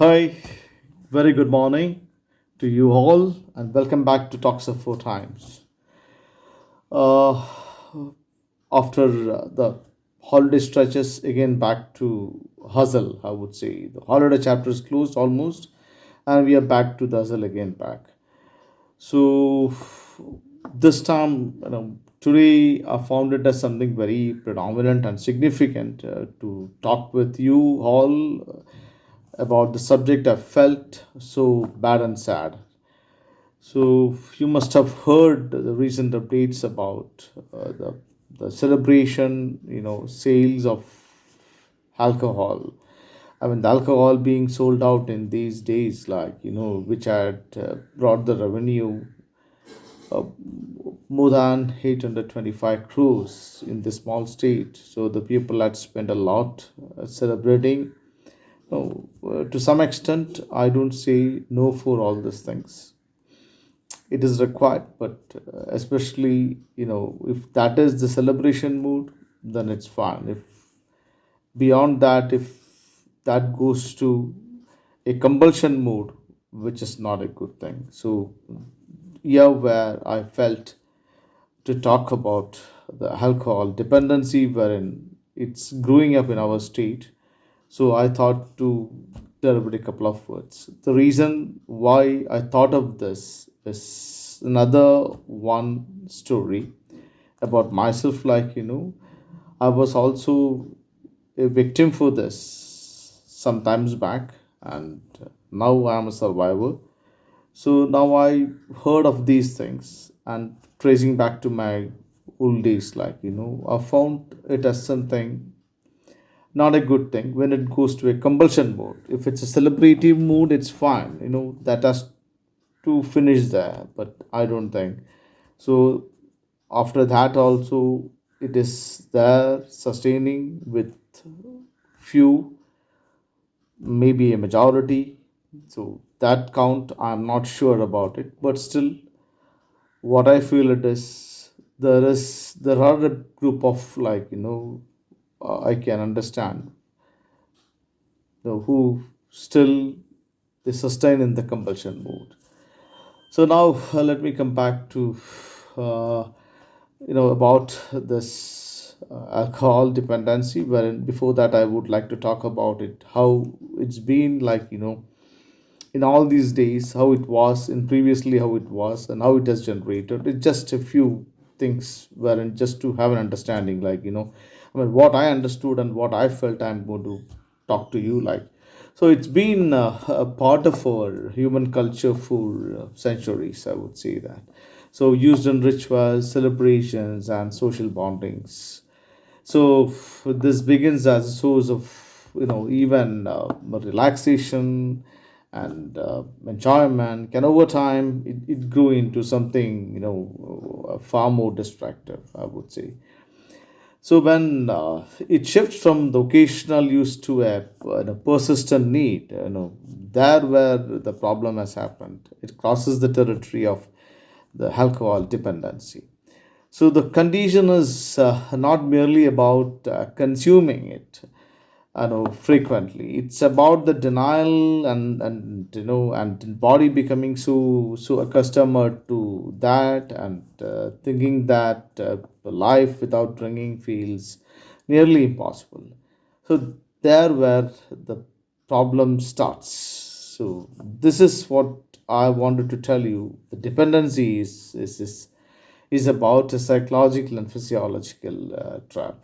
Hi, very good morning to you all, and welcome back to Talks of Four Times. Uh, After the holiday stretches, again back to hustle, I would say. The holiday chapter is closed almost, and we are back to the hustle again back. So, this time, today I found it as something very predominant and significant to talk with you all about the subject I felt so bad and sad. So you must have heard the recent updates about the celebration, sales of alcohol. I mean, the alcohol being sold out in these days, which had brought the revenue more than 825 crores in the small state. So the people had spent a lot celebrating. No, to some extent, I don't say no for all these things. It is required, but especially, if that is the celebration mood, then it's fine. If beyond that, if that goes to a compulsion mode, which is not a good thing. So, yeah, where I felt to talk about the alcohol dependency, wherein it's growing up in our state. So I thought to deliver a couple of words. The reason why I thought of this is another one story about myself. I was also a victim for this sometimes back, and now I am a survivor. So now I heard of these things and tracing back to my old days, I found it as something not a good thing when it goes to a compulsion mode. If it's a celebrative mood, it's fine, that has to finish there, but I don't think so. After that, also, it is there sustaining with few, maybe a majority. So that count, I'm not sure about it, but still, what I feel it is there are a group of I can understand who still they sustain in the compulsion mode. So now let me come back to uh, about this alcohol dependency. Wherein before that, I would like to talk about it how it's been in all these days, how it was in previously, how it was, and how it has generated. It's just a few things wherein just to have an understanding, I mean, what I understood and what I felt, I'm going to talk to you like. So it's been a part of our human culture for centuries, I would say that. So used in rituals, celebrations, and social bondings. So this begins as a source of even relaxation and enjoyment. Can over time it grew into something far more destructive, I would say. So when it shifts from the occasional use to a persistent need, there where the problem has happened, it crosses the territory of the alcohol dependency. So the condition is not merely about consuming it, frequently. It's about the denial and body becoming so accustomed to that, and thinking that life without drinking feels nearly impossible. So there where the problem starts. So this is what I wanted to tell you. The dependency is about a psychological and physiological trap.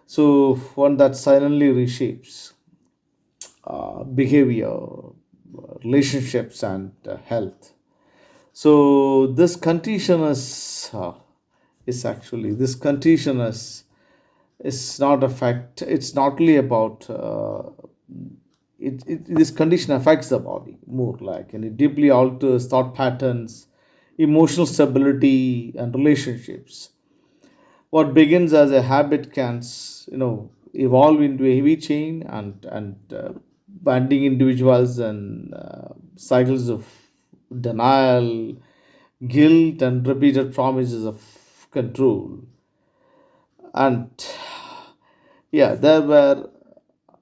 So one that silently reshapes behavior, relationships, and health. So is actually this condition is not a fact. It's not only about this condition affects the body more, and it deeply alters thought patterns, emotional stability, and relationships. What begins as a habit can evolve into a heavy chain, and binding individuals and cycles of denial, guilt, and repeated promises of control. And yeah, there where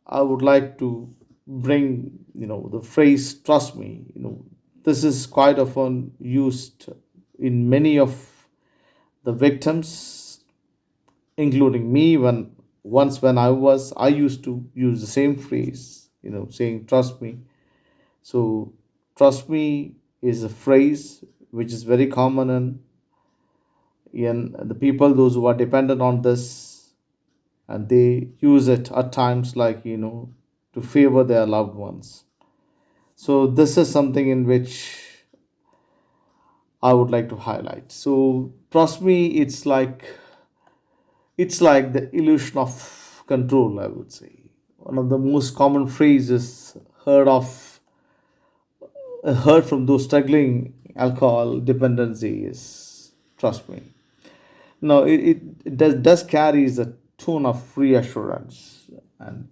I would like to bring, the phrase trust me. This is quite often used in many of the victims, including me. When I used to use the same phrase, saying trust me. So trust me is a phrase which is very common in the people, those who are dependent on this, and they use it at times, like, to favor their loved ones. So this is something in which I would like to highlight. So trust me, it's like the illusion of control, I would say. One of the most common phrases heard from those struggling alcohol dependency is trust me. No, it does carries a tone of reassurance, and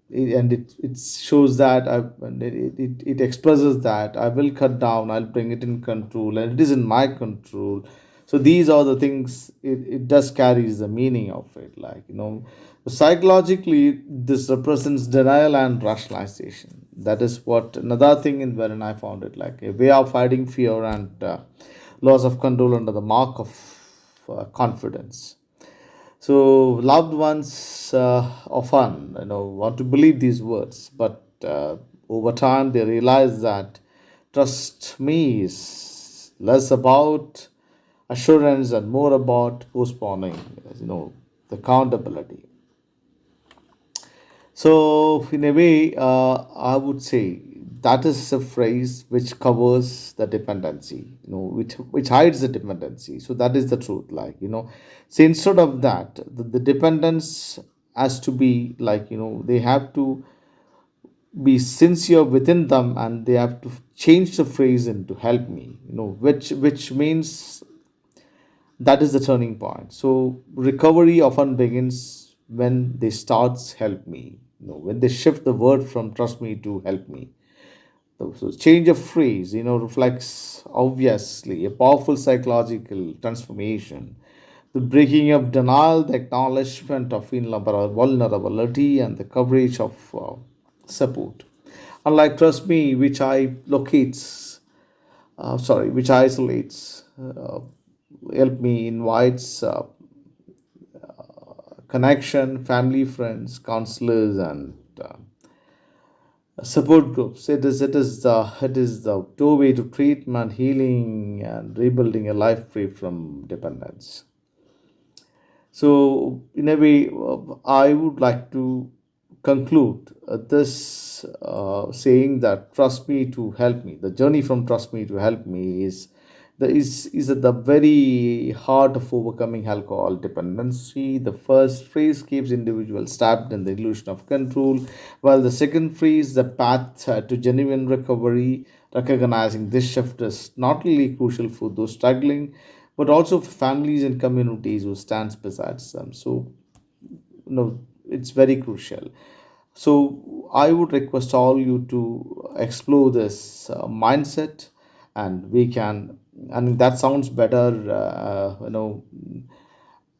it shows that and it expresses that I will cut down, I'll bring it in control, and it is in my control. So these are the things, it does carries the meaning of it, like, psychologically this represents denial and rationalization. That is what another thing in wherein I found it, like a way of hiding fear and loss of control under the mark of confidence. So loved ones often, want to believe these words, but over time they realize that trust me is less about assurance and more about postponing, the accountability. So, in a way, I would say that is a phrase which covers the dependency, which hides the dependency. So that is the truth. Like, so instead of that, the dependence has to be like, they have to be sincere within them, and they have to change the phrase into help me, which means that is the turning point. So recovery often begins when they starts help me, when they shift the word from trust me to help me. So change of phrase, reflects obviously a powerful psychological transformation. The breaking of denial, the acknowledgement of vulnerability, and the coverage of support. Unlike trust me, which isolates, help me invites connection, family, friends, counselors, and support groups. It is the doorway to treatment, healing, and rebuilding a life free from dependence. So, in a way, I would like to conclude this saying that trust me to help me. The journey from trust me to help me is at the very heart of overcoming alcohol dependency. The first phrase keeps individuals trapped in the illusion of control, while the second phrase, the path to genuine recovery, recognizing this shift is not only crucial for those struggling, but also for families and communities who stands beside them. So, it's very crucial. So I would request all you to explore this mindset, and we can. I mean, that sounds better,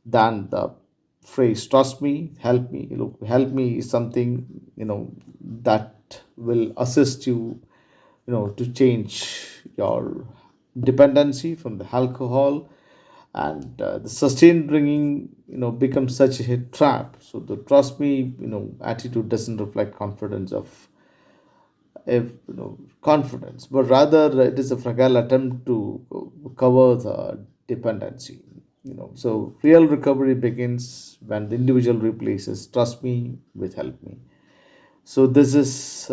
than the phrase "trust me, help me." Look, help me is something, that will assist you, to change your dependency from the alcohol, and the sustained drinking, becomes such a trap. So the trust me, attitude doesn't reflect confidence of if confidence, but rather it is a fragile attempt to cover the dependency. So real recovery begins when the individual replaces trust me with help me. So this is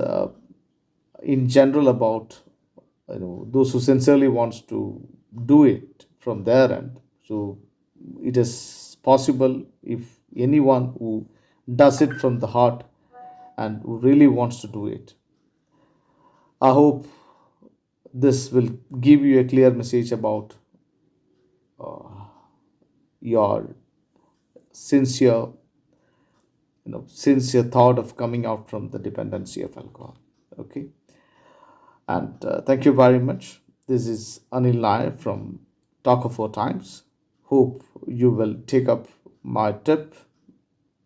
in general about, those who sincerely wants to do it from their end. So it is possible if anyone who does it from the heart and who really wants to do it. I hope this will give you a clear message about your sincere, sincere thought of coming out from the dependency of alcohol. Okay. And thank you very much. This is Anil Nair from Talk of Four Times. Hope you will take up my tip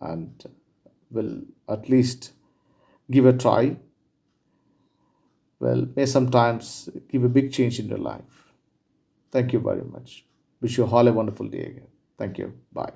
and will at least give a try, well, may sometimes give a big change in your life. Thank you very much. Wish you all a wonderful day again. Thank you. Bye.